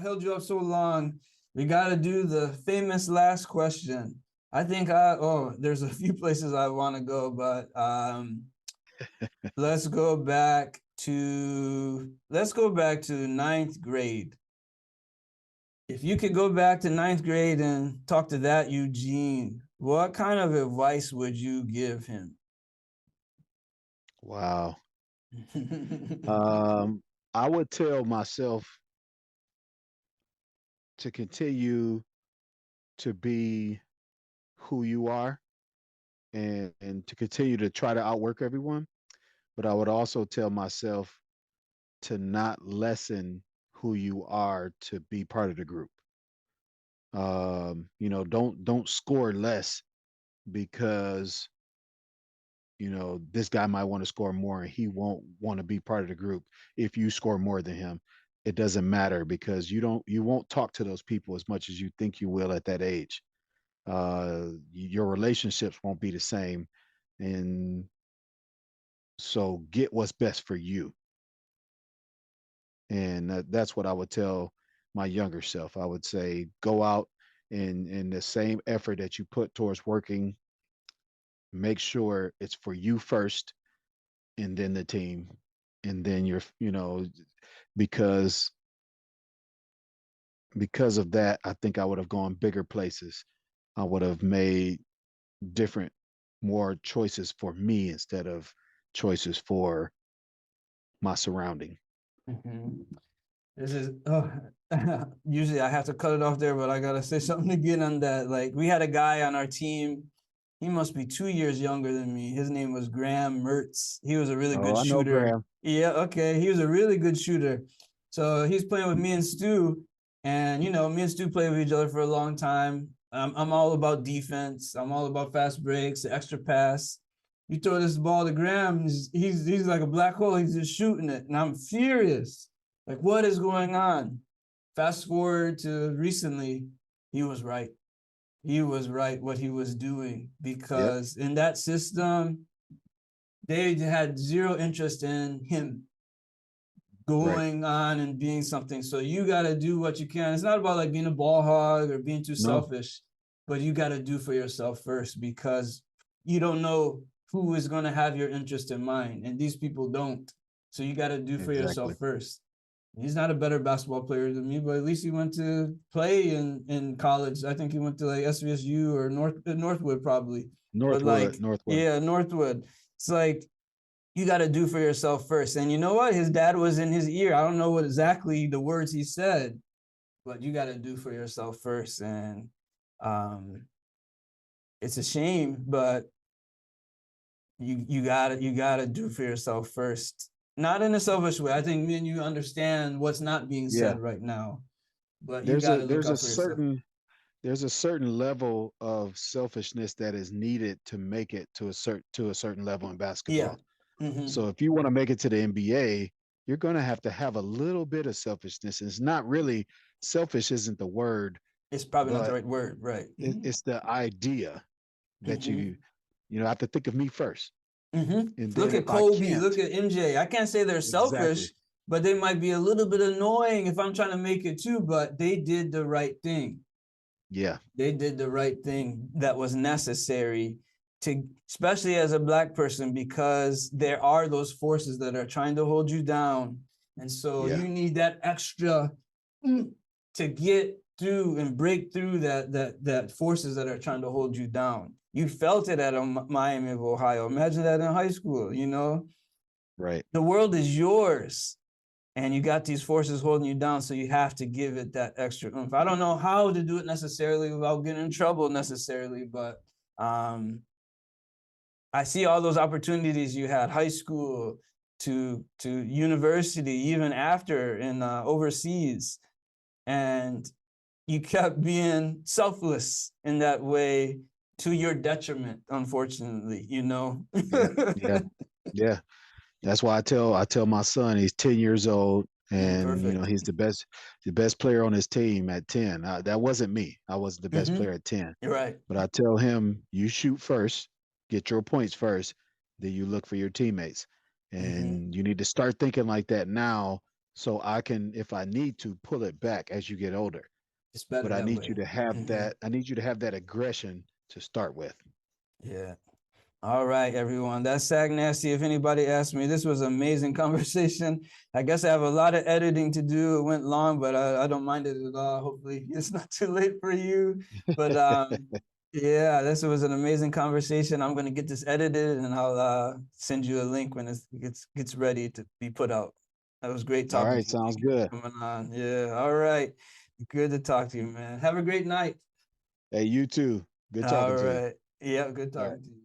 held you up so long. We got to do the famous last question. I think there's a few places I want to go, but let's go back to ninth grade. If you could go back to ninth grade and talk to that Eugene, what kind of advice would you give him? Wow. I would tell myself to continue to be who you are and to continue to try to outwork everyone. But I would also tell myself to not lessen who you are to be part of the group. Don't score less because this guy might want to score more and he won't want to be part of the group if you score more than him. It doesn't matter because you won't talk to those people as much as you think you will at that age. Your relationships won't be the same, and so get what's best for you. And that's what I would tell my younger self. I would say go out and in the same effort that you put towards working, make sure it's for you first and then the team, and then because because of that, I think I would have gone bigger places. I would have made different, more choices for me instead of choices for my surrounding. Mhm. This is usually I have to cut it off there, but I gotta say something again on that. Like we had a guy on our team. He must be 2 years younger than me. His name was Graham Mertz. He was a really Oh, good I know shooter. Graham. Yeah, okay. He was a really good shooter. So he's playing with me and Stu, and me and Stu played with each other for a long time. I'm all about defense. I'm all about fast breaks, the extra pass. You throw this ball to Graham, he's like a black hole. He's just shooting it, and I'm furious. Like, what is going on? Fast forward to recently, he was right. He was right what he was doing Yep. because in that system, they had zero interest in him Right. going on and being something. So you got to do what you can. It's not about like being a ball hog or being too No. selfish, but you got to do for yourself first because you don't know who is going to have your interest in mind. And these people don't. So you got to do for yourself Exactly. first. He's not a better basketball player than me, but at least he went to play in college. I think he went to like SVSU or Northwood probably. But like, Northwood. yeah, Northwood. It's like you got to do for yourself first. And you know what? His dad was in his ear. I don't know what exactly the words he said, but you got to do for yourself first. And um, it's a shame, but you gotta do for yourself first. Not in a selfish way. I think me and you understand what's not being Yeah. said right now, but you There's a gotta look there's a out for yourself. certain level of selfishness that is needed to make it to a certain level in Yeah. basketball. Mm-hmm. So if you want to make it to the NBA, you're going to have a little bit of selfishness. It's not really selfish isn't the word, It's probably not the but right word, right? Mm-hmm. it's the idea that Mm-hmm. I have to think of me first. Mm-hmm. And Look then at if I Kobe. can't, Look at MJ. I can't say they're exactly. selfish, but they might be a little bit annoying if I'm trying to make it too. But they did the right thing. Yeah. They did the right thing that was necessary to, especially as a black person, because there are those forces that are trying to hold you down. And so Yeah. you need that extra to get through and break through that forces that are trying to hold you down. You felt it at Miami of Ohio. Imagine that in high school, Right. the world is yours and you got these forces holding you down, so you have to give it that extra oomph. I don't know how to do it necessarily without getting in trouble necessarily, but I see all those opportunities you had, high school to university, even after in overseas, and you kept being selfless in that way to your detriment, unfortunately. Yeah. Yeah. Yeah. That's why I tell my son he's 10 years old and Perfect. he's the best player on his team at 10. That wasn't me. I was the best Mm-hmm. player at 10. You're right. But I tell him you shoot first, get your points first, then you look for your teammates. Mm-hmm. And you need to start thinking like that now so I can, if I need to, pull it back as you get older. It's better But I that need you way. to have Mhm. that. I need you to have that aggression to start with. Yeah. All right, everyone. That's Sag Nasty. If anybody asks me, this was an amazing conversation. I guess I have a lot of editing to do. It went long, but I don't mind it at all. Hopefully, it's not too late for you. But yeah, this was an amazing conversation. I'm gonna get this edited and I'll send you a link when it gets ready to be put out. That was great All talking right, to you. sounds Thank you good. for coming on. Yeah. All right. Good to talk to you, man. Have a great night. Hey, you too. Good All talking to you. right. Yeah, good All right. talking to you.